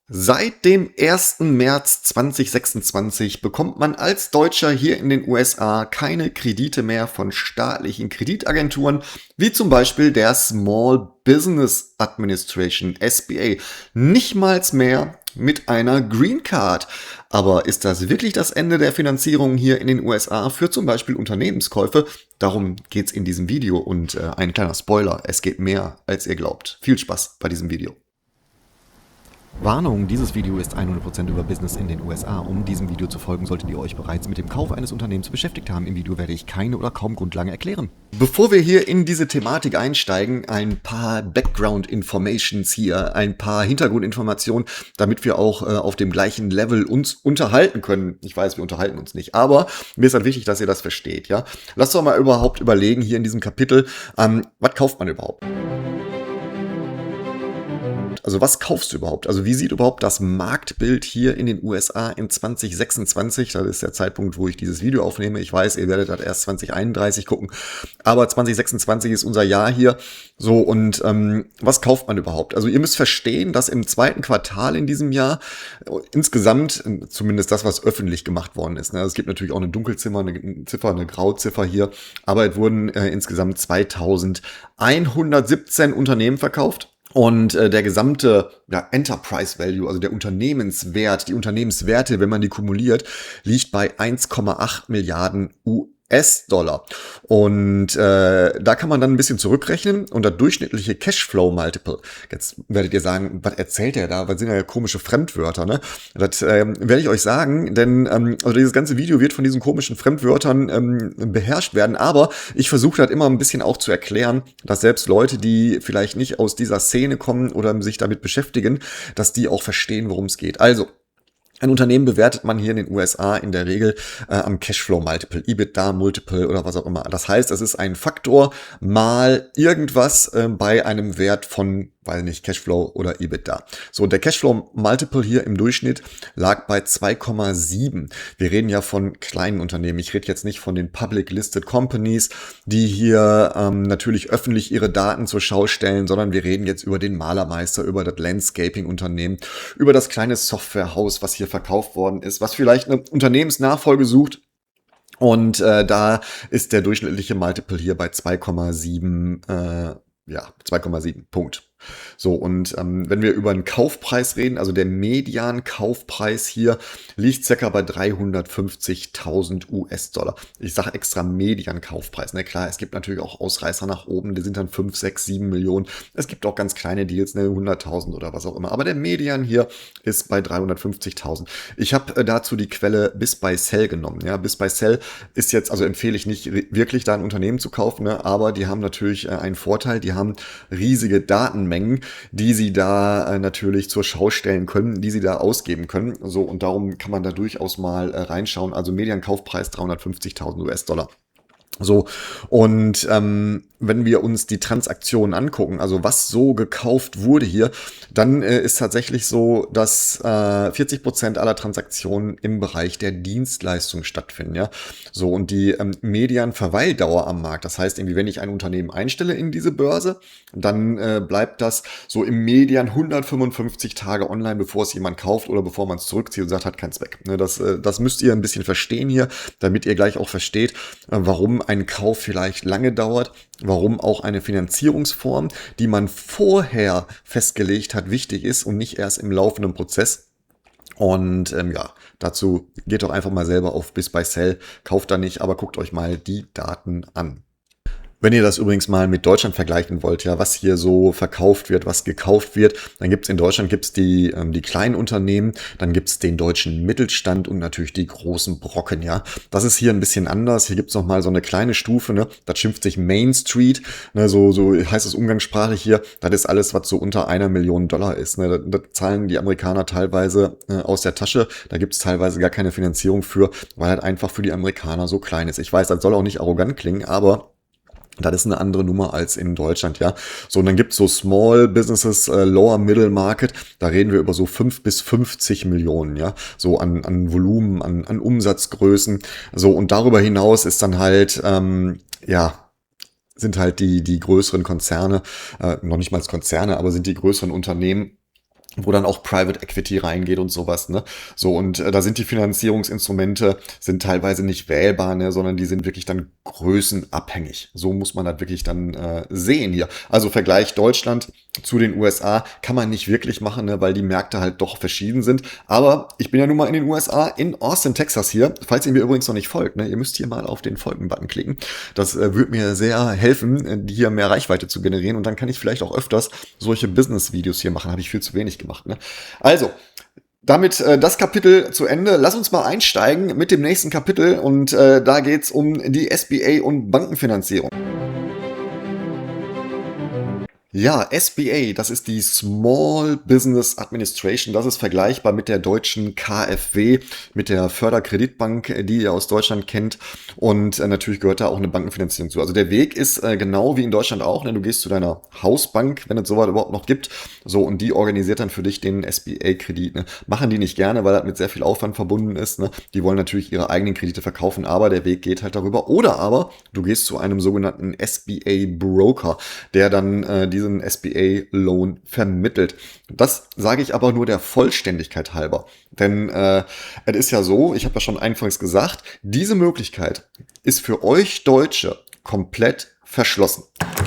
Seit dem 1. März 2026 bekommt man als Deutscher hier in den USA keine Kredite mehr von staatlichen Kreditagenturen, wie zum Beispiel der Small Business Administration, SBA. Nicht mal mehr mit einer Green Card. Aber ist das wirklich das Ende der Finanzierung hier in den USA für zum Beispiel Unternehmenskäufe? Darum geht's in diesem Video und ein kleiner Spoiler, es geht mehr als ihr glaubt. Viel Spaß bei diesem Video. Warnung, dieses Video ist 100% über Business in den USA. Um diesem Video zu folgen, solltet ihr euch bereits mit dem Kauf eines Unternehmens beschäftigt haben. Im Video werde ich keine oder kaum Grundlagen erklären. Bevor wir hier in diese Thematik einsteigen, ein paar Background-Informations hier, ein paar Hintergrundinformationen, damit wir auch auf dem gleichen Level uns unterhalten können. Ich weiß, wir unterhalten uns nicht, aber mir ist halt wichtig, dass ihr das versteht. Ja? Lasst doch mal überhaupt überlegen hier in diesem Kapitel, was kauft man überhaupt? Also was kaufst du überhaupt? Also wie sieht überhaupt das Marktbild hier in den USA in 2026? Das ist der Zeitpunkt, wo ich dieses Video aufnehme. Ich weiß, ihr werdet das erst 2031 gucken. Aber 2026 ist unser Jahr hier. So, und was kauft man überhaupt? Also ihr müsst verstehen, dass im zweiten Quartal in diesem Jahr insgesamt, zumindest das, was öffentlich gemacht worden ist, ne? Es gibt natürlich auch eine Dunkelziffer, eine Grauziffer hier, aber es wurden insgesamt 2117 Unternehmen verkauft. Und der gesamte Enterprise Value, also der Unternehmenswert, die Unternehmenswerte, wenn man die kumuliert, liegt bei 1,8 Milliarden US-Dollar. Und da kann man dann ein bisschen zurückrechnen und das durchschnittliche Cashflow-Multiple. Jetzt werdet ihr sagen, was erzählt er da? Was sind ja komische Fremdwörter, ne? Das werde ich euch sagen, denn also dieses ganze Video wird von diesen komischen Fremdwörtern beherrscht werden, aber ich versuche das immer ein bisschen auch zu erklären, dass selbst Leute, die vielleicht nicht aus dieser Szene kommen oder sich damit beschäftigen, dass die auch verstehen, worum es geht. Also, ein Unternehmen bewertet man hier in den USA in der Regel am Cashflow-Multiple, EBITDA-Multiple oder was auch immer. Das heißt, es ist ein Faktor mal irgendwas bei einem Wert von, weiß nicht, Cashflow oder EBITDA. So, der Cashflow-Multiple hier im Durchschnitt lag bei 2,7. Wir reden ja von kleinen Unternehmen. Ich rede jetzt nicht von den Public-Listed Companies, die hier natürlich öffentlich ihre Daten zur Schau stellen, sondern wir reden jetzt über den Malermeister, über das Landscaping-Unternehmen, über das kleine Softwarehaus, was hier verkauft worden ist, was vielleicht eine Unternehmensnachfolge sucht. Und da ist der durchschnittliche Multiple hier bei 2,7, 2,7 Punkt. So, und wenn wir über einen Kaufpreis reden, also der Median-Kaufpreis hier liegt circa bei 350.000 US-Dollar. Ich sage extra Median-Kaufpreis. Ne? Klar, es gibt natürlich auch Ausreißer nach oben, die sind dann 5, 6, 7 Millionen. Es gibt auch ganz kleine Deals, ne? 100.000 oder was auch immer. Aber der Median hier ist bei 350.000. Ich habe dazu die Quelle BizBuySell genommen. Ja? BizBuySell ist jetzt, also empfehle ich nicht wirklich da ein Unternehmen zu kaufen, ne? Aber die haben natürlich einen Vorteil, die haben riesige Datenmengen, die sie da natürlich zur Schau stellen können, die sie da ausgeben können. So, und darum kann man da durchaus mal reinschauen. Also Mediankaufpreis 350.000 US-Dollar. So, und wenn wir uns die Transaktionen angucken, also was so gekauft wurde hier, dann ist tatsächlich so, dass 40% aller Transaktionen im Bereich der Dienstleistung stattfinden. Ja, so, und die Median-Verweildauer am Markt, das heißt, irgendwie, wenn ich ein Unternehmen einstelle in diese Börse, dann bleibt das so im Median 155 Tage online, bevor es jemand kauft oder bevor man es zurückzieht und sagt, hat keinen Zweck. Ne, das müsst ihr ein bisschen verstehen hier, damit ihr gleich auch versteht, warum ein Kauf vielleicht lange dauert, warum auch eine Finanzierungsform, die man vorher festgelegt hat, wichtig ist und nicht erst im laufenden Prozess. Und dazu geht doch einfach mal selber auf BizBuySell, kauft da nicht, aber guckt euch mal die Daten an. Wenn ihr das übrigens mal mit Deutschland vergleichen wollt, ja, was hier so verkauft wird, was gekauft wird, dann gibt's in Deutschland die kleinen Unternehmen, dann gibt's den deutschen Mittelstand und natürlich die großen Brocken, ja. Das ist hier ein bisschen anders. Hier gibt's noch mal so eine kleine Stufe, ne. Das schimpft sich Main Street, ne, so heißt es umgangssprachlich hier. Das ist alles, was so unter 1 Million Dollar ist, ne. Das zahlen die Amerikaner teilweise aus der Tasche. Da gibt's teilweise gar keine Finanzierung für, weil halt einfach für die Amerikaner so klein ist. Ich weiß, das soll auch nicht arrogant klingen, aber das ist eine andere Nummer als in Deutschland, ja. So, und dann gibt's so Small Businesses, Lower Middle Market, da reden wir über so 5 bis 50 Millionen, ja. So an Volumen, an Umsatzgrößen. So, und darüber hinaus ist dann halt, sind halt die größeren Konzerne, noch nicht mal Konzerne, aber sind die größeren Unternehmen, wo dann auch Private Equity reingeht und sowas, ne? So, und da sind die Finanzierungsinstrumente sind teilweise nicht wählbar, ne, sondern die sind wirklich dann größenabhängig. So muss man das wirklich dann sehen hier. Also Vergleich Deutschland zu den USA kann man nicht wirklich machen, ne, weil die Märkte halt doch verschieden sind. Aber ich bin ja nun mal in den USA, in Austin, Texas hier. Falls ihr mir übrigens noch nicht folgt, ne, ihr müsst hier mal auf den Folgen-Button klicken. Das wird mir sehr helfen, hier mehr Reichweite zu generieren. Und dann kann ich vielleicht auch öfters solche Business-Videos hier machen. Habe ich viel zu wenig gemacht. Ne? Also, damit das Kapitel zu Ende. Lass uns mal einsteigen mit dem nächsten Kapitel. Und da geht's um die SBA und Bankenfinanzierung. Ja, SBA, das ist die Small Business Administration. Das ist vergleichbar mit der deutschen KfW, mit der Förderkreditbank, die ihr aus Deutschland kennt. Und natürlich gehört da auch eine Bankenfinanzierung zu. Also der Weg ist genau wie in Deutschland auch. Ne? Du gehst zu deiner Hausbank, wenn es sowas überhaupt noch gibt. So, und die organisiert dann für dich den SBA-Kredit. Ne? Machen die nicht gerne, weil das mit sehr viel Aufwand verbunden ist. Ne? Die wollen natürlich ihre eigenen Kredite verkaufen, aber der Weg geht halt darüber. Oder aber du gehst zu einem sogenannten SBA-Broker, der dann diesen SBA-Loan vermittelt. Das sage ich aber nur der Vollständigkeit halber. Denn es ist ja so, ich habe ja schon anfangs gesagt, diese Möglichkeit ist für euch Deutsche komplett verschlossen.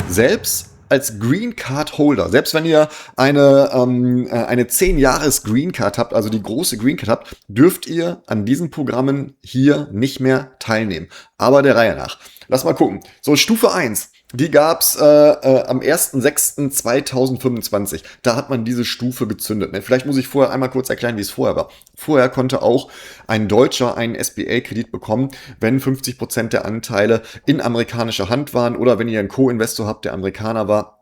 Selbst als Green Card Holder, selbst wenn ihr eine 10 Jahres Green Card habt, also die große Green Card habt, dürft ihr an diesen Programmen hier nicht mehr teilnehmen. Aber der Reihe nach. Lass mal gucken. So, Stufe 1. Die gab's am 1.6.2025. Da hat man diese Stufe gezündet. Ne? Vielleicht muss ich vorher einmal kurz erklären, wie es vorher war. Vorher konnte auch ein Deutscher einen SBA-Kredit bekommen, wenn 50% der Anteile in amerikanischer Hand waren oder wenn ihr einen Co-Investor habt, der Amerikaner war.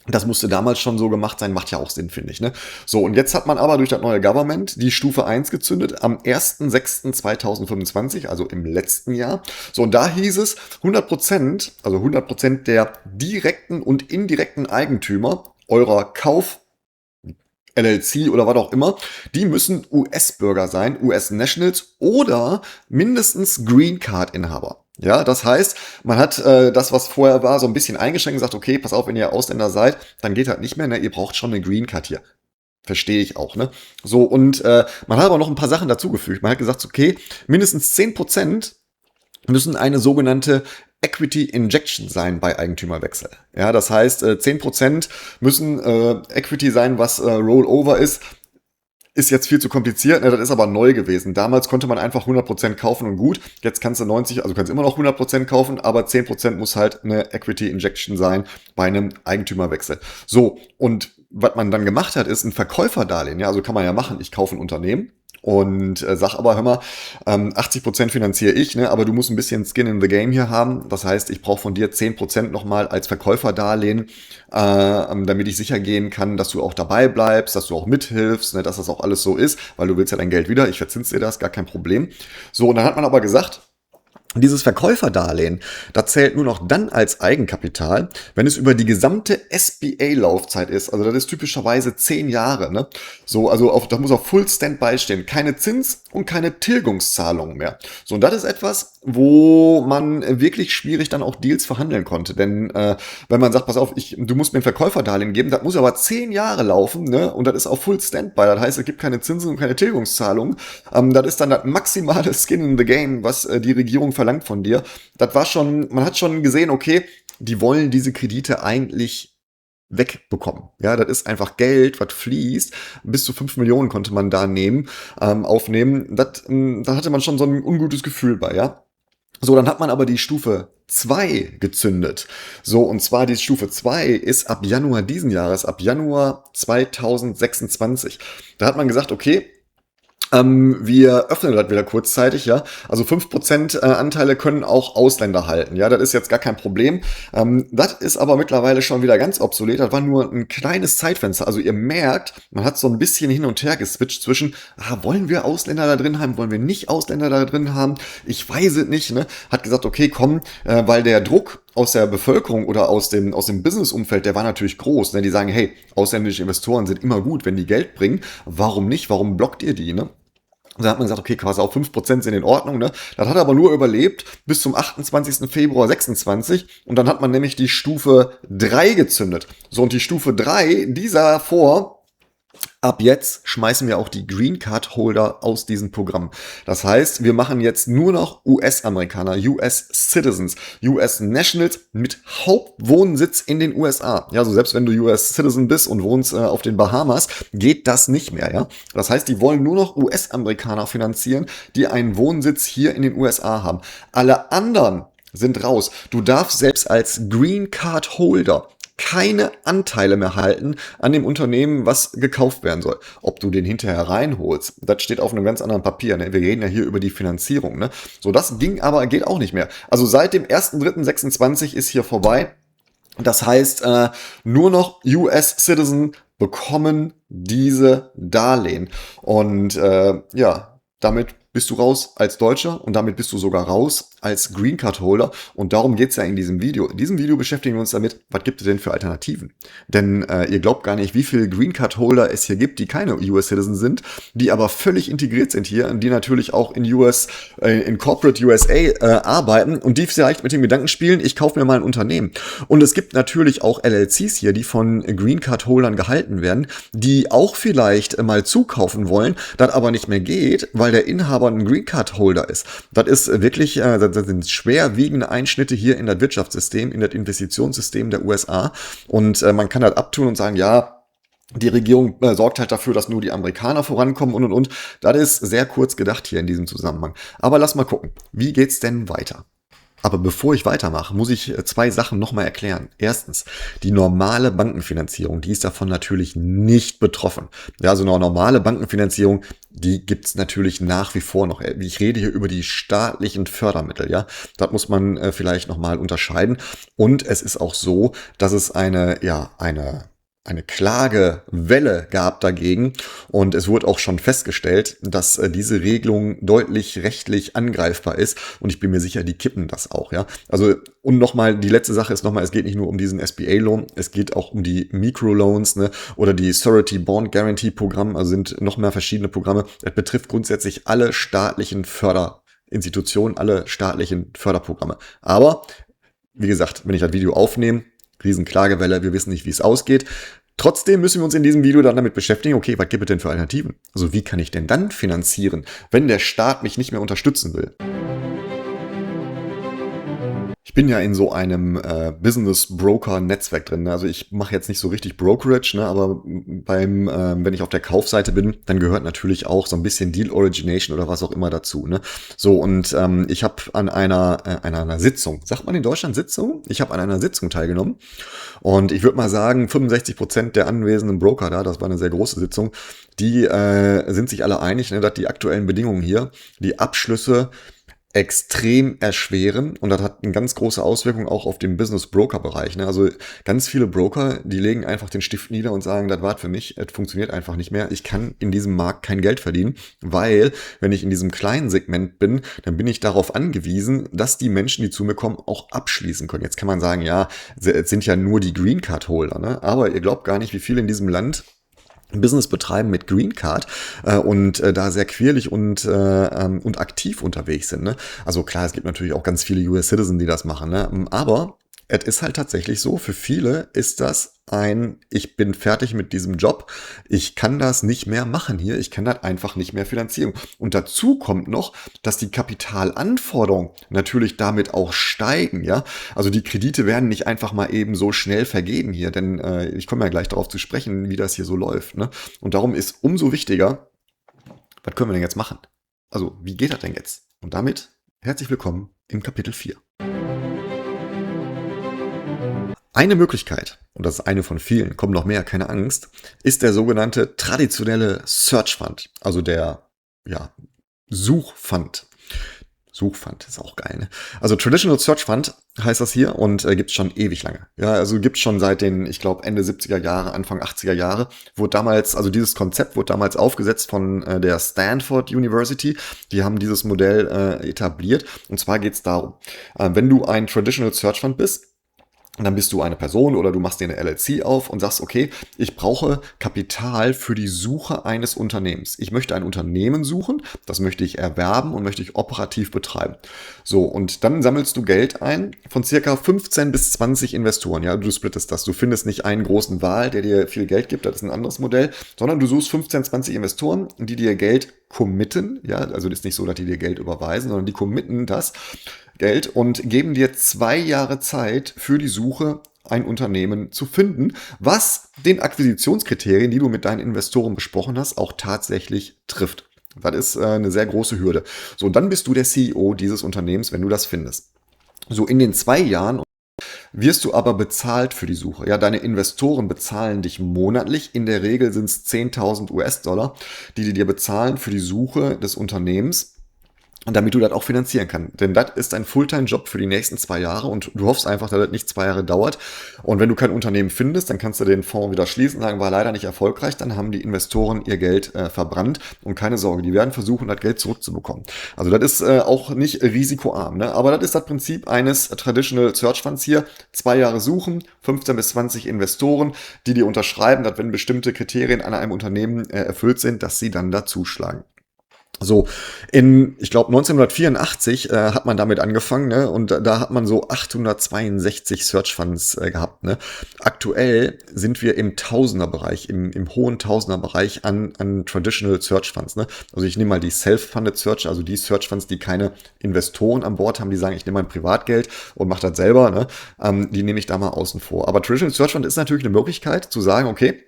Das musste damals schon so gemacht sein, macht ja auch Sinn, finde ich. Ne? So, und jetzt hat man aber durch das neue Government die Stufe 1 gezündet am 1.6.2025, also im letzten Jahr. So, und da hieß es 100%, also 100% der direkten und indirekten Eigentümer eurer Kauf LLC oder was auch immer, die müssen US-Bürger sein, US-Nationals oder mindestens Green Card-Inhaber. Ja, das heißt, man hat das, was vorher war, so ein bisschen eingeschränkt und gesagt, okay, pass auf, wenn ihr Ausländer seid, dann geht halt nicht mehr, ne? Ihr braucht schon eine Green Card hier. Verstehe ich auch, ne? So, und man hat aber noch ein paar Sachen dazugefügt. Man hat gesagt, okay, mindestens 10% müssen eine sogenannte Equity Injection sein bei Eigentümerwechsel. Ja, das heißt, 10% müssen Equity sein, was Rollover ist. Ist jetzt viel zu kompliziert, ne? Das ist aber neu gewesen. Damals konnte man einfach 100% kaufen und gut. Jetzt kannst du 90, also kannst immer noch 100% kaufen, aber 10% muss halt eine Equity Injection sein bei einem Eigentümerwechsel. So, und was man dann gemacht hat, ist ein Verkäuferdarlehen. Ja, also kann man ja machen, ich kaufe ein Unternehmen und sag aber, hör mal, 80% finanziere ich, ne, aber du musst ein bisschen Skin in the Game hier haben. Das heißt, ich brauche von dir 10% nochmal als Verkäuferdarlehen, damit ich sicher gehen kann, dass du auch dabei bleibst, dass du auch mithilfst, ne, dass das auch alles so ist, weil du willst ja dein Geld wieder, ich verzinse dir das, gar kein Problem. So, und dann hat man aber gesagt, dieses Verkäuferdarlehen, das zählt nur noch dann als Eigenkapital, wenn es über die gesamte SBA-Laufzeit ist. Also das ist typischerweise 10 Jahre. Ne? So, also da muss auf Full Standby stehen. Keine Zins- und keine Tilgungszahlungen mehr. So, und das ist etwas, wo man wirklich schwierig dann auch Deals verhandeln konnte. Denn wenn man sagt, pass auf, du musst mir ein Verkäuferdarlehen geben, das muss aber 10 Jahre laufen, ne? Und das ist auf Full Standby. Das heißt, es gibt keine Zinsen und keine Tilgungszahlungen. Das ist dann das maximale Skin in the Game, was die Regierung verlangt von dir. Das war schon, man hat schon gesehen, okay, die wollen diese Kredite eigentlich wegbekommen. Ja, das ist einfach Geld, was fließt. Bis zu 5 Millionen konnte man da aufnehmen. Da hatte man schon so ein ungutes Gefühl bei, ja. So, dann hat man aber die Stufe 2 gezündet. So, und zwar die Stufe 2 ist ab Januar diesen Jahres, ab Januar 2026. Da hat man gesagt, okay, wir öffnen das wieder kurzzeitig, ja. Also 5% Anteile können auch Ausländer halten, ja. Das ist jetzt gar kein Problem. Das ist aber mittlerweile schon wieder ganz obsolet. Das war nur ein kleines Zeitfenster. Also ihr merkt, man hat so ein bisschen hin und her geswitcht zwischen, wollen wir Ausländer da drin haben, wollen wir nicht Ausländer da drin haben? Ich weiß es nicht, ne. Hat gesagt, okay, komm, weil der Druck aus der Bevölkerung oder aus dem Business-Umfeld, der war natürlich groß. Ne? Die sagen, hey, ausländische Investoren sind immer gut, wenn die Geld bringen. Warum nicht? Warum blockt ihr die? Ne? Und dann hat man gesagt, okay, quasi auch 5% sind in Ordnung. Ne? Das hat aber nur überlebt bis zum 28. Februar 26. Und dann hat man nämlich die Stufe 3 gezündet. So, und die Stufe 3, die sah vor, Ab jetzt schmeißen wir auch die Green Card Holder aus diesem Programm. Das heißt, wir machen jetzt nur noch US-Amerikaner, US Citizens, US Nationals mit Hauptwohnsitz in den USA. Ja, also selbst wenn du US Citizen bist und wohnst auf den Bahamas, geht das nicht mehr, ja. Das heißt, die wollen nur noch US-Amerikaner finanzieren, die einen Wohnsitz hier in den USA haben. Alle anderen sind raus. Du darfst selbst als Green Card Holder keine Anteile mehr halten an dem Unternehmen, was gekauft werden soll. Ob du den hinterher reinholst, das steht auf einem ganz anderen Papier. Ne? Wir reden ja hier über die Finanzierung. Ne? So, das ging aber, geht auch nicht mehr. Also seit dem 1.3.26 ist hier vorbei. Das heißt, nur noch US-Citizen bekommen diese Darlehen. Und ja, damit bist du raus als Deutscher und damit bist du sogar raus als Green Card Holder. Und darum geht's ja in diesem Video. In diesem Video beschäftigen wir uns damit, was gibt es denn für Alternativen? Denn ihr glaubt gar nicht, wie viele Green Card Holder es hier gibt, die keine US Citizen sind, die aber völlig integriert sind hier, die natürlich auch in in Corporate USA arbeiten und die vielleicht mit dem Gedanken spielen, ich kaufe mir mal ein Unternehmen. Und es gibt natürlich auch LLCs hier, die von Green Card Holdern gehalten werden, die auch vielleicht mal zukaufen wollen, das aber nicht mehr geht, weil der Inhaber ein Green Card Holder ist. Das ist wirklich, das sind schwerwiegende Einschnitte hier in das Wirtschaftssystem, in das Investitionssystem der USA. Und man kann das abtun und sagen, ja, die Regierung sorgt halt dafür, dass nur die Amerikaner vorankommen und. Das ist sehr kurz gedacht hier in diesem Zusammenhang. Aber lass mal gucken, wie geht's denn weiter? Aber bevor ich weitermache, muss ich zwei Sachen nochmal erklären. Erstens, die normale Bankenfinanzierung, die ist davon natürlich nicht betroffen. Ja, also eine normale Bankenfinanzierung, die gibt's natürlich nach wie vor noch. Ich rede hier über die staatlichen Fördermittel, ja. Das muss man vielleicht nochmal unterscheiden. Und es ist auch so, dass es eine Klagewelle gab dagegen und es wurde auch schon festgestellt, dass diese Regelung deutlich rechtlich angreifbar ist und ich bin mir sicher, die kippen das auch, ja. Also und nochmal, die letzte Sache ist nochmal, es geht nicht nur um diesen SBA-Loan, es geht auch um die Microloans, ne, oder die Surety Bond Guarantee Programm, also sind noch mehr verschiedene Programme. Das betrifft grundsätzlich alle staatlichen Förderinstitutionen, alle staatlichen Förderprogramme. Aber, wie gesagt, wenn ich das Video aufnehme, Riesenklagewelle, wir wissen nicht, wie es ausgeht. Trotzdem müssen wir uns in diesem Video dann damit beschäftigen, okay, was gibt es denn für Alternativen? Also wie kann ich denn dann finanzieren, wenn der Staat mich nicht mehr unterstützen will? Ich bin ja in so einem Business-Broker-Netzwerk drin. Ne? Also ich mache jetzt nicht so richtig Brokerage, ne? Aber wenn ich auf der Kaufseite bin, dann gehört natürlich auch so ein bisschen Deal Origination oder was auch immer dazu. Ne? So, und ich habe an einer Sitzung, sagt man in Deutschland Sitzung? Ich habe an einer Sitzung teilgenommen und ich würde mal sagen, 65% der anwesenden Broker da, das war eine sehr große Sitzung, die sind sich alle einig, ne, dass die aktuellen Bedingungen hier, die Abschlüsse extrem erschweren und das hat eine ganz große Auswirkung auch auf den Business-Broker-Bereich. Ne? Also ganz viele Broker, die legen einfach den Stift nieder und sagen, das war für mich, es funktioniert einfach nicht mehr. Ich kann in diesem Markt kein Geld verdienen, weil wenn ich in diesem kleinen Segment bin, dann bin ich darauf angewiesen, dass die Menschen, die zu mir kommen, auch abschließen können. Jetzt kann man sagen, ja, es sind ja nur die Green Card Holder, ne? Aber ihr glaubt gar nicht, wie viele in diesem Land Business betreiben mit Green Card und da sehr quirlig und aktiv unterwegs sind. Ne? Also klar, es gibt natürlich auch ganz viele US Citizen, die das machen, ne? Aber es ist halt tatsächlich so, für viele ist das ich bin fertig mit diesem Job, ich kann das nicht mehr machen hier, ich kann das einfach nicht mehr finanzieren. Und dazu kommt noch, dass die Kapitalanforderungen natürlich damit auch steigen, ja. Also die Kredite werden nicht einfach mal eben so schnell vergeben hier, denn ich komme ja gleich darauf zu sprechen, wie das hier so läuft, ne? Und darum ist umso wichtiger, was können wir denn jetzt machen? Also, wie geht das denn jetzt? Und damit herzlich willkommen im Kapitel 4. Eine Möglichkeit, und das ist eine von vielen, kommen noch mehr, keine Angst, ist der sogenannte traditionelle Search Fund, also der Suchfund. Suchfund ist auch geil, ne? Also Traditional Search Fund heißt das hier und gibt's schon ewig lange. Ja, also gibt's schon seit den, ich glaube, Ende 70er Jahre, Anfang 80er Jahre. Wurde damals, also dieses Konzept wurde damals aufgesetzt von der Stanford University. Die haben dieses Modell etabliert. Und zwar geht's darum, wenn du ein Traditional Search Fund bist, Und dann bist du eine Person oder du machst dir eine LLC auf und sagst, okay, ich brauche Kapital für die Suche eines Unternehmens. Ich möchte ein Unternehmen suchen, das möchte ich erwerben und möchte ich operativ betreiben. So, und dann sammelst du Geld ein von circa 15 bis 20 Investoren. Ja, du splittest das. Du findest nicht einen großen Wal, der dir viel Geld gibt, das ist ein anderes Modell, sondern du suchst 15, 20 Investoren, die dir Geld committen. Ja, also das ist nicht so, dass die dir Geld überweisen, sondern die committen das Geld und geben dir 2 Jahre Zeit für die Suche, ein Unternehmen zu finden, was den Akquisitionskriterien, die du mit deinen Investoren besprochen hast, auch tatsächlich trifft. Das ist eine sehr große Hürde. So, und dann bist du der CEO dieses Unternehmens, wenn du das findest. So, in den 2 Jahren wirst du aber bezahlt für die Suche. Ja, deine Investoren bezahlen dich monatlich. In der Regel sind es 10.000 US-Dollar, die dir bezahlen für die Suche des Unternehmens. Und damit du das auch finanzieren kannst. Denn das ist ein Fulltime-Job für die nächsten 2 Jahre und du hoffst einfach, dass das nicht 2 Jahre dauert. Und wenn du kein Unternehmen findest, dann kannst du den Fonds wieder schließen und sagen, war leider nicht erfolgreich. Dann haben die Investoren ihr Geld verbrannt und keine Sorge, die werden versuchen, das Geld zurückzubekommen. Also das ist auch nicht risikoarm, ne? Aber das ist das Prinzip eines Traditional Search Funds hier. 2 Jahre suchen, 15 bis 20 Investoren, die dir unterschreiben, dass wenn bestimmte Kriterien an einem Unternehmen erfüllt sind, dass sie dann dazuschlagen. So, ich glaube 1984 hat man damit angefangen, ne? Und da hat man so 862 Search Funds gehabt, ne? Aktuell sind wir im Tausenderbereich, im hohen Tausenderbereich an Traditional Search Funds, ne? Also ich nehme mal die Self-Funded Search, also die Search Funds, die keine Investoren an Bord haben, die sagen, ich nehme mein Privatgeld und mache das selber, ne? Die nehme ich da mal außen vor. Aber Traditional Search Fund ist natürlich eine Möglichkeit zu sagen, okay,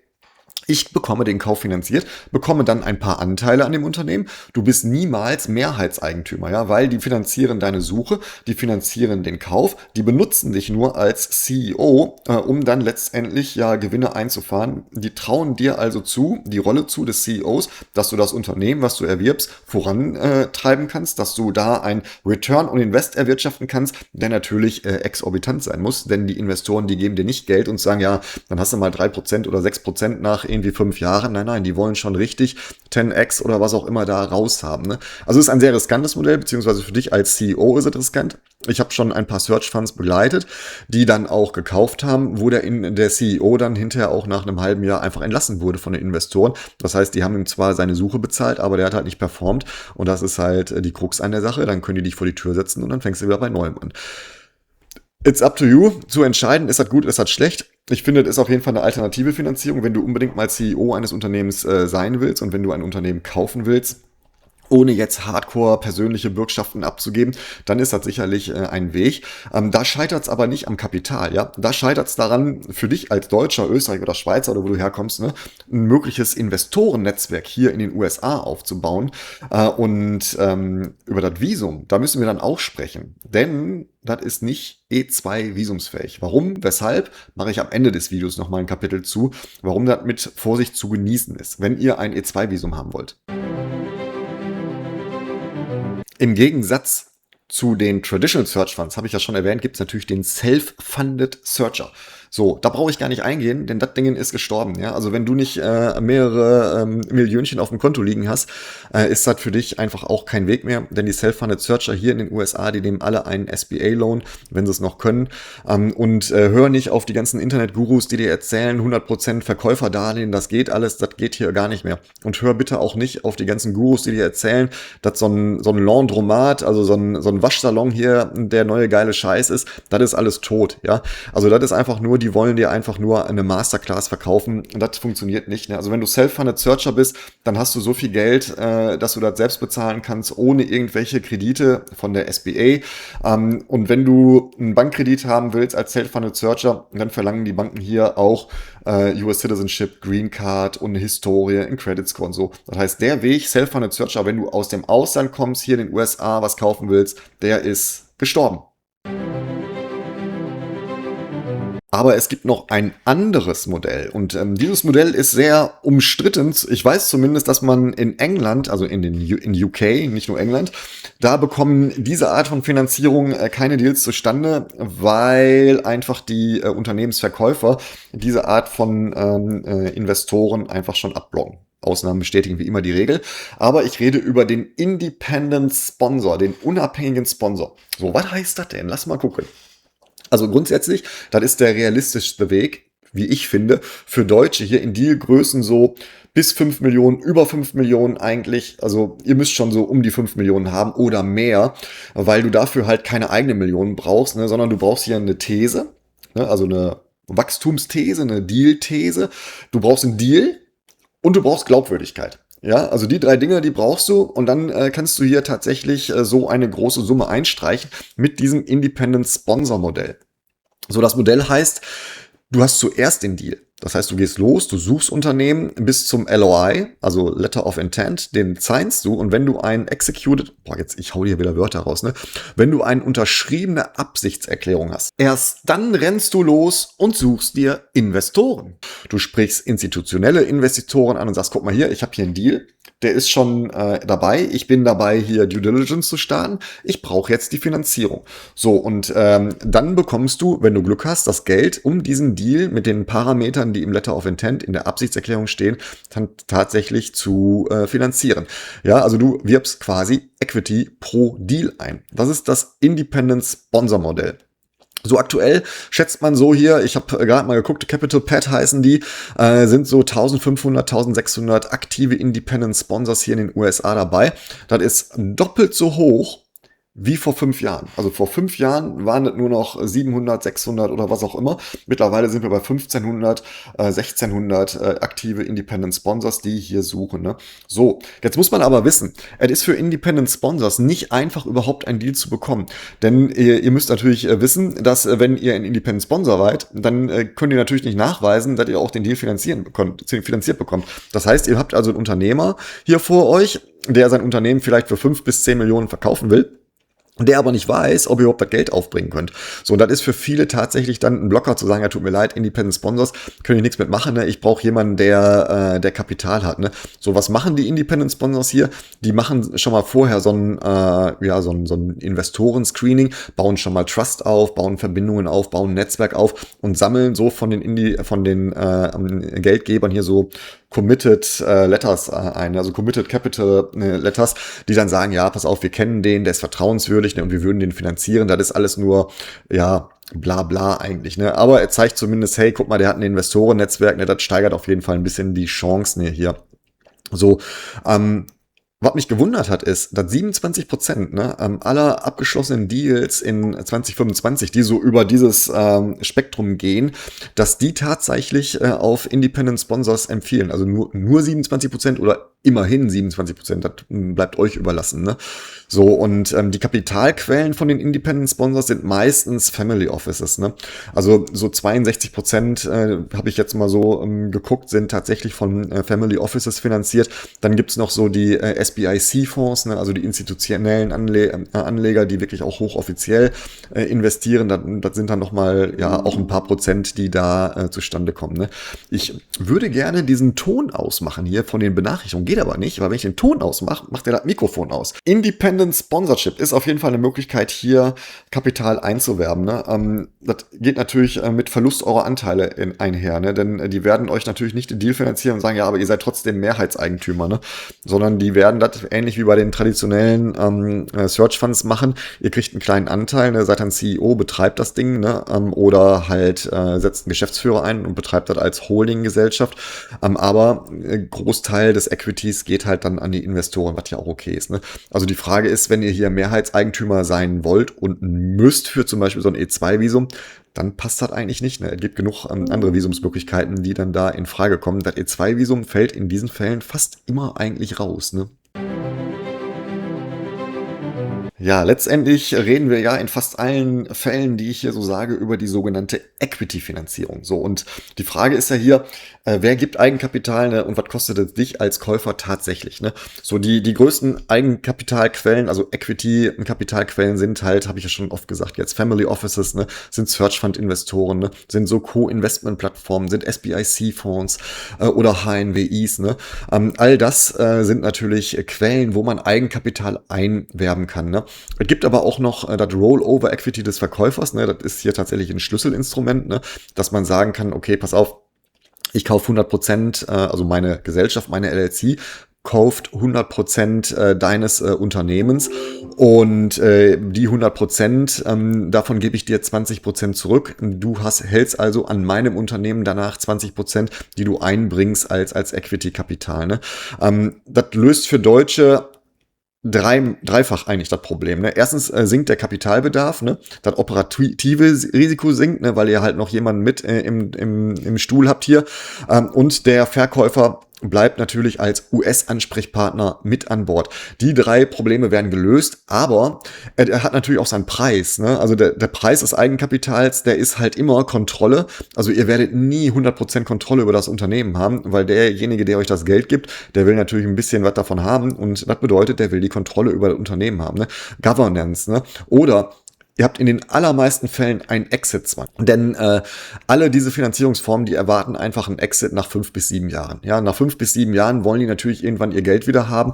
ich bekomme den Kauf finanziert, bekomme dann ein paar Anteile an dem Unternehmen. Du bist niemals Mehrheitseigentümer, ja, weil die finanzieren deine Suche, die finanzieren den Kauf, die benutzen dich nur als CEO, um dann letztendlich ja Gewinne einzufahren. Die trauen dir also zu, die Rolle zu des CEOs, dass du das Unternehmen, was du erwirbst, vorantreiben kannst, dass du da ein Return on Invest erwirtschaften kannst, der natürlich exorbitant sein muss, denn die Investoren, die geben dir nicht Geld und sagen, ja, dann hast du mal 3% oder 6% nach irgendwie 5 Jahren. Nein, die wollen schon richtig 10x oder was auch immer da raus haben. Ne? Also es ist ein sehr riskantes Modell, beziehungsweise für dich als CEO ist es riskant. Ich habe schon ein paar Search Funds begleitet, die dann auch gekauft haben, wo der CEO dann hinterher auch nach einem halben Jahr einfach entlassen wurde von den Investoren. Das heißt, die haben ihm zwar seine Suche bezahlt, aber der hat halt nicht performt. Und das ist halt die Krux an der Sache. Dann können die dich vor die Tür setzen und dann fängst du wieder bei Neuem an. It's up to you, zu entscheiden, ist das gut, ist das schlecht. Ich finde, das ist auf jeden Fall eine alternative Finanzierung, wenn du unbedingt mal CEO eines Unternehmens sein willst und wenn du ein Unternehmen kaufen willst, ohne jetzt hardcore persönliche Bürgschaften abzugeben, dann ist das sicherlich ein Weg. Da scheitert es aber nicht am Kapital, ja. Da scheitert es daran, für dich als Deutscher, Österreicher oder Schweizer oder wo du herkommst, ne, ein mögliches Investorennetzwerk hier in den USA aufzubauen. Und über das Visum, da müssen wir dann auch sprechen. Denn das ist nicht E2 visumsfähig. Warum? Weshalb? Mache ich am Ende des Videos nochmal ein Kapitel zu, warum das mit Vorsicht zu genießen ist, wenn ihr ein E2-Visum haben wollt. Im Gegensatz zu den Traditional Search Funds, habe ich ja schon erwähnt, gibt es natürlich den Self-Funded Searcher. So, da brauche ich gar nicht eingehen, denn das Ding ist gestorben. Ja? Also wenn du nicht mehrere Millionchen auf dem Konto liegen hast, ist das für dich einfach auch kein Weg mehr. Denn die Self-Funded Searcher hier in den USA, die nehmen alle einen SBA-Loan, wenn sie es noch können. Und hör nicht auf die ganzen Internet-Gurus, die dir erzählen, 100% Verkäuferdarlehen, das geht alles, das geht hier gar nicht mehr. Und hör bitte auch nicht auf die ganzen Gurus, die dir erzählen, dass so ein Laundromat, also so ein Waschsalon hier der neue geile Scheiß ist, das ist alles tot. Ja? Also das ist einfach nur, die wollen dir einfach nur eine Masterclass verkaufen und das funktioniert nicht. Ne? Also wenn du Self-Funded Searcher bist, dann hast du so viel Geld, dass du das selbst bezahlen kannst, ohne irgendwelche Kredite von der SBA. Und wenn du einen Bankkredit haben willst als Self-Funded Searcher, dann verlangen die Banken hier auch US Citizenship, Green Card und eine Historie, ein Credit Score und so. Das heißt, der Weg Self-Funded Searcher, wenn du aus dem Ausland kommst, hier in den USA was kaufen willst, der ist gestorben. Aber es gibt noch ein anderes Modell und dieses Modell ist sehr umstritten. Ich weiß zumindest, dass man in England, also in UK, nicht nur England, da bekommen diese Art von Finanzierung keine Deals zustande, weil einfach die Unternehmensverkäufer diese Art von Investoren einfach schon abblocken. Ausnahmen bestätigen wie immer die Regel. Aber ich rede über den Independent Sponsor, den unabhängigen Sponsor. So, was heißt das denn? Lass mal gucken. Also grundsätzlich, das ist der realistischste Weg, wie ich finde, für Deutsche hier in Dealgrößen so bis 5 Millionen, über 5 Millionen eigentlich. Also ihr müsst schon so um die 5 Millionen haben oder mehr, weil du dafür halt keine eigene Millionen brauchst, ne, sondern du brauchst hier eine These, ne, also eine Wachstumsthese, eine Deal-These. Du brauchst einen Deal und du brauchst Glaubwürdigkeit. Ja, also die 3 Dinge, die brauchst du und dann kannst du hier tatsächlich so eine große Summe einstreichen mit diesem Independent Sponsor Modell. So, das Modell heißt, du hast zuerst den Deal. Das heißt, du gehst los, du suchst Unternehmen bis zum LOI, also Letter of Intent, den signst du und wenn du ein executed, jetzt ich hau hier wieder Wörter raus, ne? Wenn du eine unterschriebene Absichtserklärung hast, erst dann rennst du los und suchst dir Investoren. Du sprichst institutionelle Investoren an und sagst, guck mal hier, ich habe hier einen Deal. Der ist schon dabei. Ich bin dabei, hier Due Diligence zu starten. Ich brauche jetzt die Finanzierung. So, und dann bekommst du, wenn du Glück hast, das Geld, um diesen Deal mit den Parametern, die im Letter of Intent, in der Absichtserklärung stehen, dann tatsächlich zu finanzieren. Ja, also du wirbst quasi Equity pro Deal ein. Das ist das Independent Sponsor Modell. So aktuell schätzt man so hier, ich habe gerade mal geguckt, Capital Pad heißen die, sind so 1500, 1600 aktive Independent Sponsors hier in den USA dabei. Das ist doppelt so hoch wie vor 5 Jahren. Also vor 5 Jahren waren das nur noch 700, 600 oder was auch immer. Mittlerweile sind wir bei 1500, 1600 aktive Independent Sponsors, die hier suchen. Ne? So, jetzt muss man aber wissen, es ist für Independent Sponsors nicht einfach überhaupt einen Deal zu bekommen. Denn ihr müsst natürlich wissen, dass wenn ihr ein Independent Sponsor seid, dann könnt ihr natürlich nicht nachweisen, dass ihr auch den Deal finanziert bekommt. Das heißt, ihr habt also einen Unternehmer hier vor euch, der sein Unternehmen vielleicht für 5 bis 10 Millionen verkaufen will, der aber nicht weiß, ob ihr überhaupt das Geld aufbringen könnt. So, und das ist für viele tatsächlich dann ein Blocker zu sagen, ja, tut mir leid, Independent Sponsors, können ich nichts mitmachen, ne? Ich brauche jemanden, der Kapital hat. Ne? So, was machen die Independent Sponsors hier? Die machen schon mal vorher so ein Investoren-Screening, bauen schon mal Trust auf, bauen Verbindungen auf, bauen ein Netzwerk auf und sammeln so von den Geldgebern hier so Committed Letters ein, also Committed Capital Letters, die dann sagen, ja, pass auf, wir kennen den, der ist vertrauenswürdig, ne, und wir würden den finanzieren. Das ist alles nur, ja, bla bla eigentlich, ne? Aber er zeigt zumindest, hey, guck mal, der hat ein Investorennetzwerk, ne, das steigert auf jeden Fall ein bisschen die Chancen hier. So, was mich gewundert hat, ist, dass 27% aller abgeschlossenen Deals in 2025, die so über dieses Spektrum gehen, dass die tatsächlich auf Independent Sponsors empfehlen. Also nur 27% oder immerhin 27%, das bleibt euch überlassen. Ne? So, und die Kapitalquellen von den Independent Sponsors sind meistens Family Offices. Ne? Also so 62% habe ich jetzt mal so geguckt, sind tatsächlich von Family Offices finanziert. Dann gibt's noch so die SBIC-Fonds, ne? Also die institutionellen Anleger, die wirklich auch hochoffiziell investieren. Das sind dann nochmal ja auch ein paar Prozent, die da zustande kommen. Ne? Ich würde gerne diesen Ton ausmachen hier von den Benachrichtigungen. Geht aber nicht, weil wenn ich den Ton ausmache, macht er das Mikrofon aus. Independent Sponsorship ist auf jeden Fall eine Möglichkeit, hier Kapital einzuwerben. Ne? Das geht natürlich mit Verlust eurer Anteile einher, ne? Denn die werden euch natürlich nicht den Deal finanzieren und sagen, ja, aber ihr seid trotzdem Mehrheitseigentümer, ne? Sondern die werden das ähnlich wie bei den traditionellen Search Funds machen. Ihr kriegt einen kleinen Anteil, ne? Seid dann CEO, betreibt das Ding, ne? Oder halt setzt einen Geschäftsführer ein und betreibt das als Holdinggesellschaft. Aber Großteil des Equities geht halt dann an die Investoren, was ja auch okay ist. Ne? Also die Frage ist, wenn ihr hier Mehrheitseigentümer sein wollt und müsst für zum Beispiel so ein E2-Visum, dann passt das eigentlich nicht. Ne? Es gibt genug andere Visumsmöglichkeiten, die dann da in Frage kommen. Das E2-Visum fällt in diesen Fällen fast immer eigentlich raus. Ne? Ja, letztendlich reden wir ja in fast allen Fällen, die ich hier so sage, über die sogenannte Equity-Finanzierung. So, und die Frage ist ja hier, wer gibt Eigenkapital, ne, und was kostet es dich als Käufer tatsächlich? Ne? So, die größten Eigenkapitalquellen, also Equity-Kapitalquellen sind halt, habe ich ja schon oft gesagt, jetzt Family Offices, ne, sind Search Fund-Investoren, ne, sind so Co-Investment-Plattformen, sind SBIC-Fonds oder HNWIs. Ne? All das sind natürlich Quellen, wo man Eigenkapital einwerben kann. Ne? Es gibt aber auch noch das Rollover Equity des Verkäufers. Ne? Das ist hier tatsächlich ein Schlüsselinstrument, ne? Dass man sagen kann, okay, pass auf, ich kaufe 100%, also meine Gesellschaft, meine LLC, kauft 100% deines Unternehmens und die 100%, davon gebe ich dir 20% zurück. Du hältst also an meinem Unternehmen danach 20%, die du einbringst als Equity-Kapital. Ne? Das löst für Deutsche dreifach eigentlich das Problem. Ne? Erstens sinkt der Kapitalbedarf, ne? Das operative Risiko sinkt, ne? Weil ihr halt noch jemanden mit im Stuhl habt hier. Und der Verkäufer bleibt natürlich als US-Ansprechpartner mit an Bord. Die 3 Probleme werden gelöst, aber er hat natürlich auch seinen Preis. Ne? Also der Preis des Eigenkapitals, der ist halt immer Kontrolle. Also ihr werdet nie 100% Kontrolle über das Unternehmen haben, weil derjenige, der euch das Geld gibt, der will natürlich ein bisschen was davon haben und das bedeutet, der will die Kontrolle über das Unternehmen haben. Ne? Governance. Ne? Oder ihr habt in den allermeisten Fällen einen Exit-Zwang. Denn alle diese Finanzierungsformen, die erwarten einfach einen Exit nach 5 bis 7 Jahren. Ja, nach 5 bis 7 Jahren wollen die natürlich irgendwann ihr Geld wieder haben,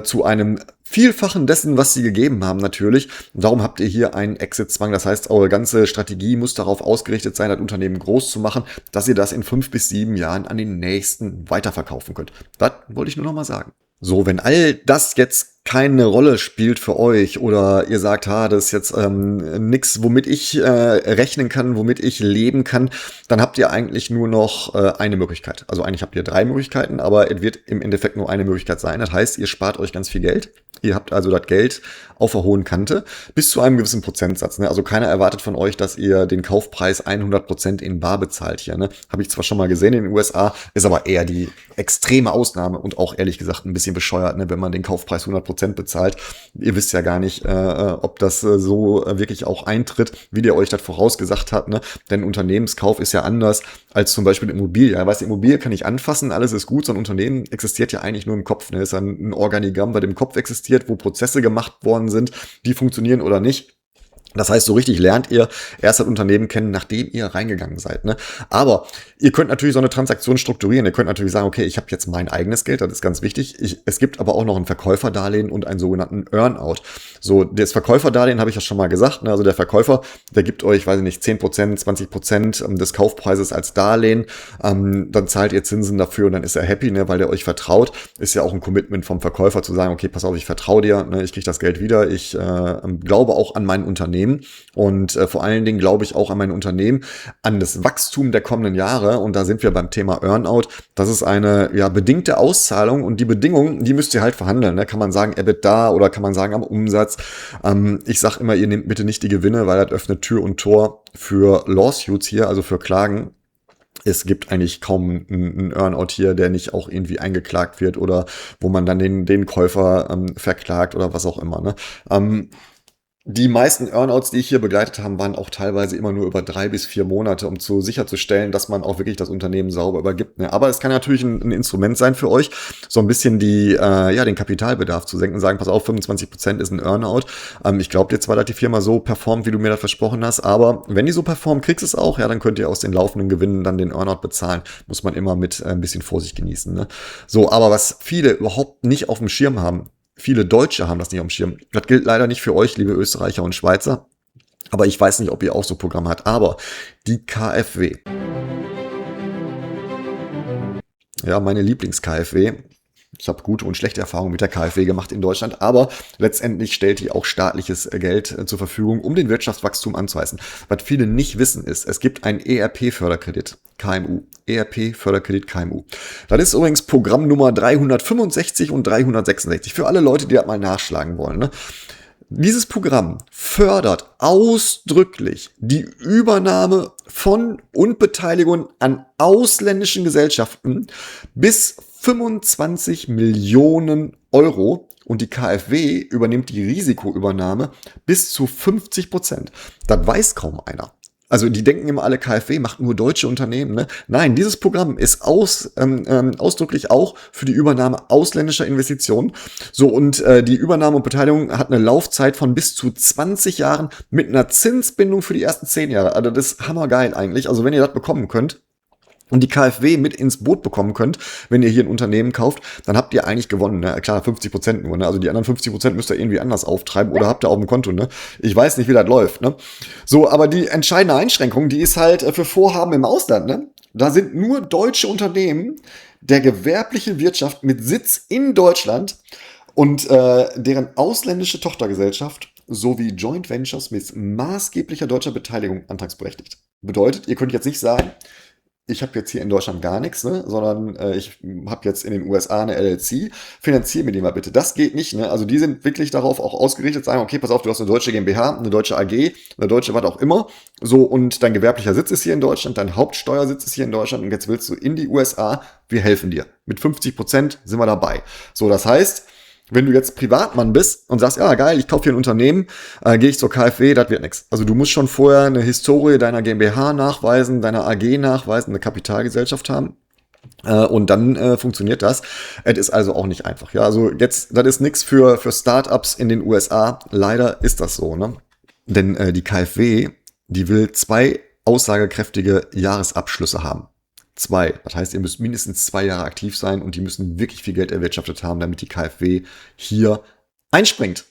zu einem Vielfachen dessen, was sie gegeben haben natürlich. Und darum habt ihr hier einen Exit-Zwang. Das heißt, eure ganze Strategie muss darauf ausgerichtet sein, das Unternehmen groß zu machen, dass ihr das in 5 bis 7 Jahren an den nächsten weiterverkaufen könnt. Das wollte ich nur noch mal sagen. So, wenn all das jetzt keine Rolle spielt für euch oder ihr sagt, das ist jetzt nix, womit ich rechnen kann, womit ich leben kann, dann habt ihr eigentlich nur noch eine Möglichkeit. Also eigentlich habt ihr 3 Möglichkeiten, aber es wird im Endeffekt nur eine Möglichkeit sein. Das heißt, ihr spart euch ganz viel Geld. Ihr habt also das Geld auf der hohen Kante bis zu einem gewissen Prozentsatz. Ne? Also keiner erwartet von euch, dass ihr den Kaufpreis 100% in bar bezahlt hier. Ne? Habe ich zwar schon mal gesehen in den USA, ist aber eher die extreme Ausnahme und auch ehrlich gesagt ein bisschen bescheuert, ne? Wenn man den Kaufpreis 100% bezahlt. Ihr wisst ja gar nicht, ob das so wirklich auch eintritt, wie der euch das vorausgesagt hat. Ne? Denn Unternehmenskauf ist ja anders als zum Beispiel Immobilie. Ja, weißt du, Immobilie kann ich anfassen, alles ist gut. So ein Unternehmen existiert ja eigentlich nur im Kopf. Ne? Ist ein Organigramm, bei dem Kopf existiert, wo Prozesse gemacht worden sind, die funktionieren oder nicht. Das heißt, so richtig lernt ihr erst das Unternehmen kennen, nachdem ihr reingegangen seid. Ne? Aber ihr könnt natürlich so eine Transaktion strukturieren. Ihr könnt natürlich sagen, okay, ich habe jetzt mein eigenes Geld, das ist ganz wichtig. Es gibt aber auch noch ein Verkäuferdarlehen und einen sogenannten Earnout. So, das Verkäuferdarlehen habe ich ja schon mal gesagt. Ne? Also der Verkäufer, der gibt euch, weiß ich nicht, 10%, 20% des Kaufpreises als Darlehen. Dann zahlt ihr Zinsen dafür und dann ist er happy, ne? Weil der euch vertraut. Ist ja auch ein Commitment vom Verkäufer zu sagen, okay, pass auf, ich vertraue dir, ne? Ich kriege das Geld wieder. Ich glaube auch an mein Unternehmen. Und vor allen Dingen glaube ich auch an mein Unternehmen, an das Wachstum der kommenden Jahre. Und da sind wir beim Thema Earnout. Das ist eine bedingte Auszahlung und die Bedingungen, die müsst ihr halt verhandeln. Ne? Kann man sagen EBITDA oder kann man sagen am Umsatz. Ich sage immer, ihr nehmt bitte nicht die Gewinne, weil das öffnet Tür und Tor für Lawsuits hier, also für Klagen. Es gibt eigentlich kaum einen Earnout hier, der nicht auch irgendwie eingeklagt wird oder wo man dann den Käufer verklagt oder was auch immer. Ne? Die meisten Earnouts, die ich hier begleitet habe, waren auch teilweise immer nur über 3 bis 4 Monate, um sicherzustellen, dass man auch wirklich das Unternehmen sauber übergibt. Ne? Aber es kann natürlich ein Instrument sein für euch, so ein bisschen den Kapitalbedarf zu senken, sagen, pass auf, 25% ist ein Earnout. Ich glaube dir zwar, dass die Firma so performt, wie du mir das versprochen hast, aber wenn die so performt, kriegst du es auch, ja, dann könnt ihr aus den laufenden Gewinnen dann den Earnout bezahlen. Muss man immer mit ein bisschen Vorsicht genießen. Ne? So, aber was viele überhaupt nicht auf dem Schirm haben, viele Deutsche haben das nicht auf dem Schirm. Das gilt leider nicht für euch, liebe Österreicher und Schweizer. Aber ich weiß nicht, ob ihr auch so Programme habt. Aber die KfW. Ja, meine Lieblings-KfW. Ich habe gute und schlechte Erfahrungen mit der KfW gemacht in Deutschland, aber letztendlich stellt die auch staatliches Geld zur Verfügung, um den Wirtschaftswachstum anzuheizen. Was viele nicht wissen ist, es gibt einen ERP-Förderkredit, KMU. ERP-Förderkredit KMU. Das ist übrigens Programm Nummer 365 und 366 für alle Leute, die das mal nachschlagen wollen. Ne? Dieses Programm fördert ausdrücklich die Übernahme von und Beteiligung an ausländischen Gesellschaften bis 25 Millionen Euro und die KfW übernimmt die Risikoübernahme bis zu 50%. Das weiß kaum einer. Also die denken immer alle, KfW macht nur deutsche Unternehmen. Ne? Nein, dieses Programm ist ausdrücklich auch für die Übernahme ausländischer Investitionen. So, und die Übernahme und Beteiligung hat eine Laufzeit von bis zu 20 Jahren mit einer Zinsbindung für die ersten 10 Jahre. Also das ist hammergeil eigentlich. Also wenn ihr das bekommen könnt und die KfW mit ins Boot bekommen könnt, wenn ihr hier ein Unternehmen kauft, dann habt ihr eigentlich gewonnen. Ne? Klar, 50% nur. Ne? Also die anderen 50% müsst ihr irgendwie anders auftreiben oder habt ihr auf dem Konto. Ne? Ich weiß nicht, wie das läuft. Ne? So, aber die entscheidende Einschränkung, die ist halt für Vorhaben im Ausland. Ne? Da sind nur deutsche Unternehmen der gewerblichen Wirtschaft mit Sitz in Deutschland und deren ausländische Tochtergesellschaft sowie Joint Ventures mit maßgeblicher deutscher Beteiligung antragsberechtigt. Bedeutet, ihr könnt jetzt nicht sagen, ich habe jetzt hier in Deutschland gar nichts, ne, sondern ich habe jetzt in den USA eine LLC, finanziere mir die mal bitte. Das geht nicht, ne? Also die sind wirklich darauf auch ausgerichtet, sagen, okay, pass auf, du hast eine deutsche GmbH, eine deutsche AG, eine deutsche was auch immer, so, und dein gewerblicher Sitz ist hier in Deutschland, dein Hauptsteuersitz ist hier in Deutschland und jetzt willst du in die USA, wir helfen dir. Mit 50% sind wir dabei. So, das heißt, wenn du jetzt Privatmann bist und sagst, ja geil, ich kaufe hier ein Unternehmen, gehe ich zur KfW, das wird nichts. Also du musst schon vorher eine Historie deiner GmbH nachweisen, deiner AG nachweisen, eine Kapitalgesellschaft haben. Und dann funktioniert das. Es ist also auch nicht einfach. Ja, also jetzt, das ist nichts für Startups in den USA. Leider ist das so, ne? Denn die KfW, die will 2 aussagekräftige Jahresabschlüsse haben. 2. Das heißt, ihr müsst mindestens 2 Jahre aktiv sein und die müssen wirklich viel Geld erwirtschaftet haben, damit die KfW hier einspringt.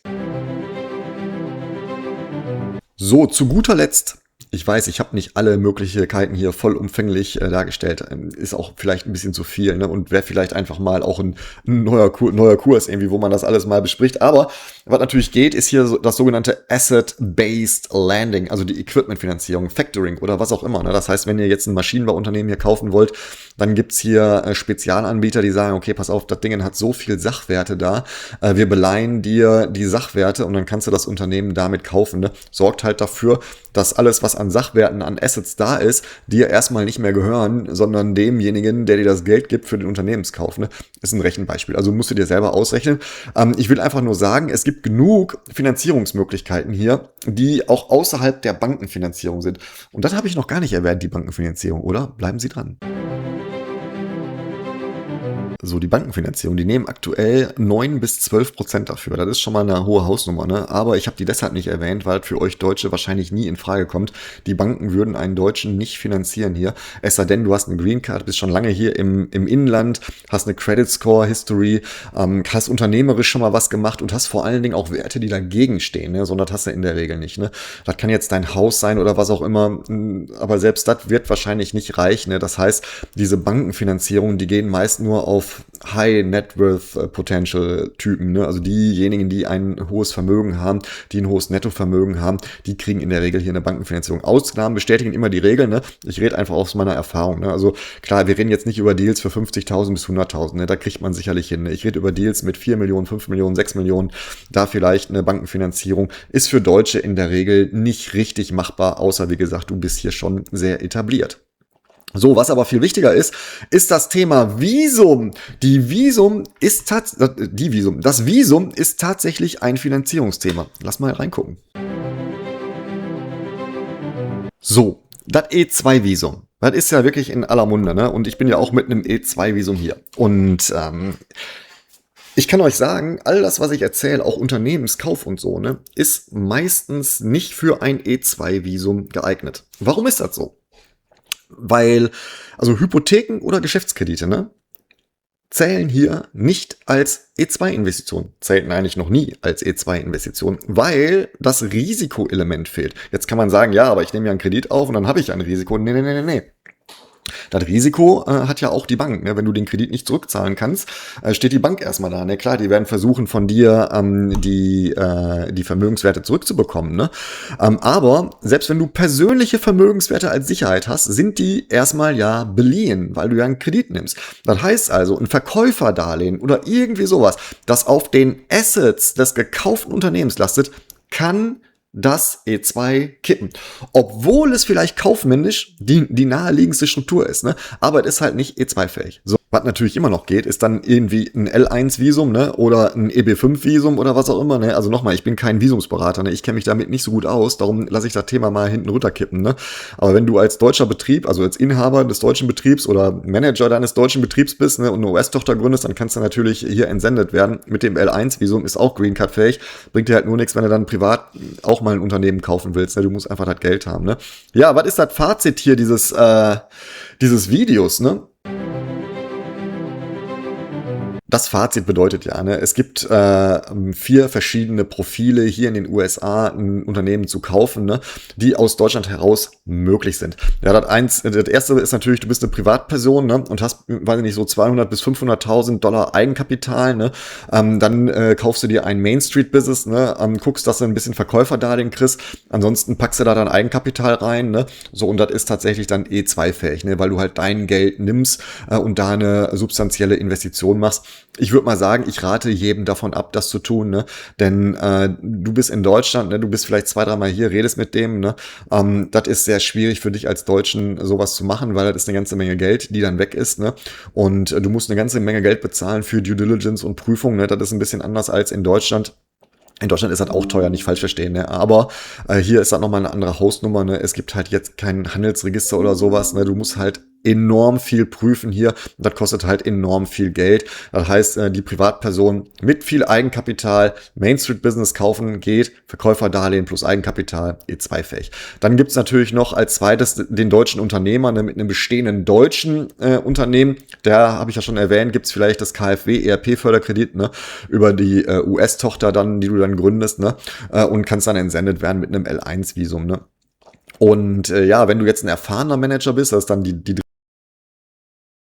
So, zu guter Letzt. Ich weiß, ich habe nicht alle Möglichkeiten hier vollumfänglich dargestellt. Ist auch vielleicht ein bisschen zu viel, ne? Und wäre vielleicht einfach mal auch ein neuer Kurs irgendwie, wo man das alles mal bespricht. Aber was natürlich geht, ist hier das sogenannte Asset-Based Lending, also die Equipment-Finanzierung, Factoring oder was auch immer, ne? Das heißt, wenn ihr jetzt ein Maschinenbauunternehmen hier kaufen wollt, dann gibt's hier Spezialanbieter, die sagen, okay, pass auf, das Ding hat so viel Sachwerte da, wir beleihen dir die Sachwerte und dann kannst du das Unternehmen damit kaufen, ne? Sorgt halt dafür, dass alles, was an Sachwerten, an Assets da ist, dir erstmal nicht mehr gehören, sondern demjenigen, der dir das Geld gibt für den Unternehmenskauf. Ne? Ist ein Rechenbeispiel. Also musst du dir selber ausrechnen. Ich will einfach nur sagen, es gibt genug Finanzierungsmöglichkeiten hier, die auch außerhalb der Bankenfinanzierung sind. Und das habe ich noch gar nicht erwähnt, die Bankenfinanzierung, oder? Bleiben Sie dran. So, die Bankenfinanzierung, die nehmen aktuell 9-12% dafür. Das ist schon mal eine hohe Hausnummer, ne? Aber ich habe die deshalb nicht erwähnt, weil für euch Deutsche wahrscheinlich nie in Frage kommt. Die Banken würden einen Deutschen nicht finanzieren hier. Es sei denn, du hast eine Green Card, bist schon lange hier im Inland, hast eine Credit Score History, hast unternehmerisch schon mal was gemacht und hast vor allen Dingen auch Werte, die dagegen stehen, ne? Sondern das hast du in der Regel nicht, ne? Das kann jetzt dein Haus sein oder was auch immer, aber selbst das wird wahrscheinlich nicht reichen, ne? Das heißt, diese Bankenfinanzierung, die gehen meist nur auf High Net Worth Potential Typen, ne? Also diejenigen, die ein hohes Vermögen haben, die ein hohes Nettovermögen haben, die kriegen in der Regel hier eine Bankenfinanzierung. Ausnahmen bestätigen immer die Regeln, ne? Ich rede einfach aus meiner Erfahrung, ne? Also klar, wir reden jetzt nicht über Deals für 50.000 bis 100.000, ne? Da kriegt man sicherlich hin, ne? Ich rede über Deals mit 4 Millionen, 5 Millionen, 6 Millionen, da vielleicht eine Bankenfinanzierung ist für Deutsche in der Regel nicht richtig machbar, außer wie gesagt, du bist hier schon sehr etabliert. So, was aber viel wichtiger ist, ist das Thema Visum. Das Visum ist tatsächlich ein Finanzierungsthema. Lass mal reingucken. So, das E2-Visum. Das ist ja wirklich in aller Munde, ne? Und ich bin ja auch mit einem E2-Visum hier. Und ich kann euch sagen, all das, was ich erzähle, auch Unternehmenskauf und so, ne, ist meistens nicht für ein E2-Visum geeignet. Warum ist das so? Weil, also Hypotheken oder Geschäftskredite, ne, zählen hier nicht als E2-Investition, zählten eigentlich noch nie als E2-Investition, weil das Risikoelement fehlt. Jetzt kann man sagen, ja, aber ich nehme ja einen Kredit auf und dann habe ich ein Risiko. Nee. Das Risiko hat ja auch die Bank. Ne? Wenn du den Kredit nicht zurückzahlen kannst, steht die Bank erstmal da. Ne? Klar, die werden versuchen, von dir die Vermögenswerte zurückzubekommen. Ne? Aber selbst wenn du persönliche Vermögenswerte als Sicherheit hast, sind die erstmal ja beliehen, weil du ja einen Kredit nimmst. Das heißt also, ein Verkäuferdarlehen oder irgendwie sowas, das auf den Assets des gekauften Unternehmens lastet, kann das E2 kippen. Obwohl es vielleicht kaufmännisch die naheliegendste Struktur ist, ne? Aber es ist halt nicht E2-fähig. So, was natürlich immer noch geht, ist dann irgendwie ein L1-Visum, ne? Oder ein EB5-Visum oder was auch immer, ne? Also nochmal, ich bin kein Visumsberater, ne? Ich kenne mich damit nicht so gut aus, darum lasse ich das Thema mal hinten runterkippen, ne? Aber wenn du als deutscher Betrieb, also als Inhaber des deutschen Betriebs oder Manager deines deutschen Betriebs bist, ne? Und eine US-Tochter gründest, dann kannst du natürlich hier entsendet werden. Mit dem L1-Visum ist auch Green Card-fähig. Bringt dir halt nur nichts, wenn du dann privat auch mal ein Unternehmen kaufen willst, ne? Du musst einfach das Geld haben, ne? Ja, was ist das Fazit hier dieses Videos, ne? Das Fazit bedeutet ja, ne, es gibt 4 verschiedene Profile hier in den USA, ein Unternehmen zu kaufen, ne, die aus Deutschland heraus möglich sind. Ja, das erste ist natürlich, du bist eine Privatperson, ne, und hast, weiß ich nicht, so 200 bis 500.000 Dollar Eigenkapital, ne, dann kaufst du dir ein Main Street Business, ne, guckst, dass du ein bisschen Verkäuferdarlehen kriegst, ansonsten packst du da dann Eigenkapital rein, ne, so, und das ist tatsächlich dann E2-fähig, ne, weil du halt dein Geld nimmst und da eine substanzielle Investition machst. Ich würde mal sagen, ich rate jedem davon ab, das zu tun, ne? Denn du bist in Deutschland, ne? Du bist vielleicht 2, 3 Mal hier, redest mit dem, ne? Das ist sehr schwierig für dich als Deutschen, sowas zu machen, weil das ist eine ganze Menge Geld, die dann weg ist, ne? Und du musst eine ganze Menge Geld bezahlen für Due Diligence und Prüfung, ne? Das ist ein bisschen anders als in Deutschland. In Deutschland ist das auch teuer, nicht falsch verstehen, ne? Aber hier ist das nochmal eine andere Hausnummer, ne? Es gibt halt jetzt kein Handelsregister oder sowas, ne? Du musst halt enorm viel prüfen hier. Das kostet halt enorm viel Geld. Das heißt, die Privatperson mit viel Eigenkapital Main Street Business kaufen geht, Verkäuferdarlehen plus Eigenkapital, E2-fähig. Dann gibt's natürlich noch als zweites den deutschen Unternehmer, ne, mit einem bestehenden deutschen Unternehmen. Da habe ich ja schon erwähnt, gibt's vielleicht das KfW ERP-Förderkredit, ne, über die US-Tochter dann, die du dann gründest, ne, und kannst dann entsendet werden mit einem L1-Visum, ne. Und ja, wenn du jetzt ein erfahrener Manager bist, das ist dann die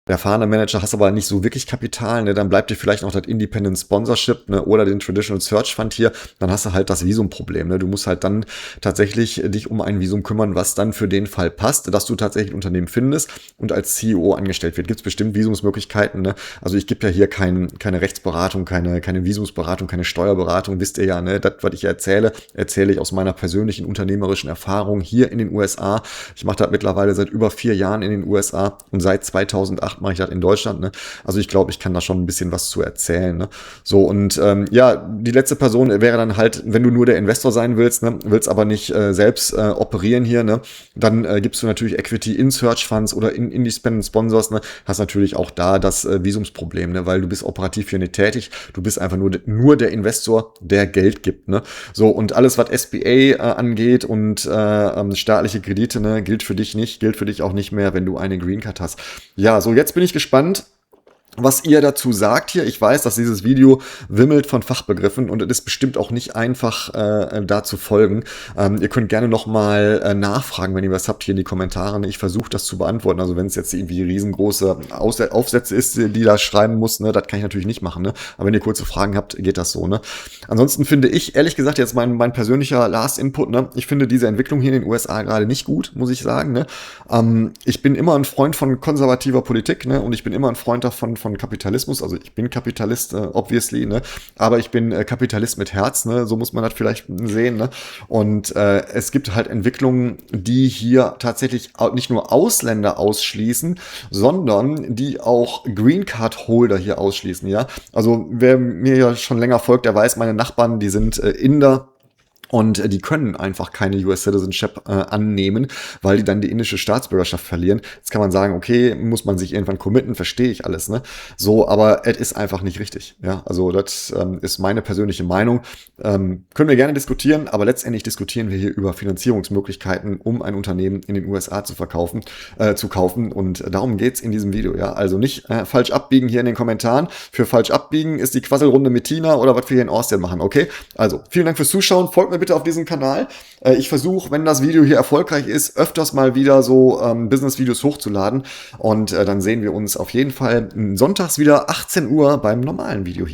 der erfahrene Manager, hast aber nicht so wirklich Kapital, ne, dann bleibt dir vielleicht noch das Independent Sponsorship, ne, oder den Traditional Search Fund hier, dann hast du halt das Visumproblem, ne. Du musst halt dann tatsächlich dich um ein Visum kümmern, was dann für den Fall passt, dass du tatsächlich ein Unternehmen findest und als CEO angestellt wird. Gibt es bestimmt Visumsmöglichkeiten, ne. Also ich gebe ja hier keine Rechtsberatung, keine Visumsberatung, keine Steuerberatung, wisst ihr ja, ne. Das, was ich erzähle ich aus meiner persönlichen unternehmerischen Erfahrung hier in den USA. Ich mache das mittlerweile seit über 4 Jahren in den USA und seit 2008 mache ich das in Deutschland, ne? Also ich glaube, ich kann da schon ein bisschen was zu erzählen, ne? So, und ja, die letzte Person wäre dann halt, wenn du nur der Investor sein willst, ne, willst aber nicht selbst operieren hier, ne, dann gibst du natürlich Equity in Search Funds oder in Independent Sponsors, ne, hast natürlich auch da das Visumsproblem, ne, weil du bist operativ hier nicht tätig, du bist einfach nur der Investor, der Geld gibt, ne? So, und alles, was SBA angeht und staatliche Kredite, ne, gilt für dich auch nicht mehr, wenn du eine Green Card hast. Ja, so, jetzt bin ich gespannt, was ihr dazu sagt hier. Ich weiß, dass dieses Video wimmelt von Fachbegriffen und es ist bestimmt auch nicht einfach, da zu folgen. Ihr könnt gerne nochmal nachfragen, wenn ihr was habt hier in die Kommentare. Ich versuche das zu beantworten. Also wenn es jetzt irgendwie riesengroße Aufsätze ist, die da schreiben muss, ne, das kann ich natürlich nicht machen. Ne? Aber wenn ihr kurze Fragen habt, geht das so. Ne? Ansonsten finde ich, ehrlich gesagt, jetzt mein persönlicher Last Input, ne, ich finde diese Entwicklung hier in den USA gerade nicht gut, muss ich sagen. Ne? Ich bin immer ein Freund von konservativer Politik, ne? Und ich bin immer ein Freund davon, von Kapitalismus, also ich bin Kapitalist, obviously, ne, aber ich bin Kapitalist mit Herz, ne, so muss man das vielleicht sehen, ne, und es gibt halt Entwicklungen, die hier tatsächlich nicht nur Ausländer ausschließen, sondern die auch Green Card Holder hier ausschließen, ja, also wer mir ja schon länger folgt, der weiß, meine Nachbarn, die sind Inder. Und die können einfach keine US-Citizenship annehmen, weil die dann die indische Staatsbürgerschaft verlieren. Jetzt kann man sagen, okay, muss man sich irgendwann committen, verstehe ich alles, ne? So, aber es ist einfach nicht richtig. Ja, also das ist meine persönliche Meinung. Können wir gerne diskutieren, aber letztendlich diskutieren wir hier über Finanzierungsmöglichkeiten, um ein Unternehmen in den USA zu kaufen. Und darum geht's in diesem Video. Ja, also nicht falsch abbiegen hier in den Kommentaren. Für falsch abbiegen ist die Quasselrunde mit Tina oder was wir hier in Austin machen. Okay, also vielen Dank fürs Zuschauen. Folgt mir bitte auf diesem Kanal. Ich versuche, wenn das Video hier erfolgreich ist, öfters mal wieder so Business-Videos hochzuladen. Und dann sehen wir uns auf jeden Fall sonntags wieder 18 Uhr beim normalen Video hier.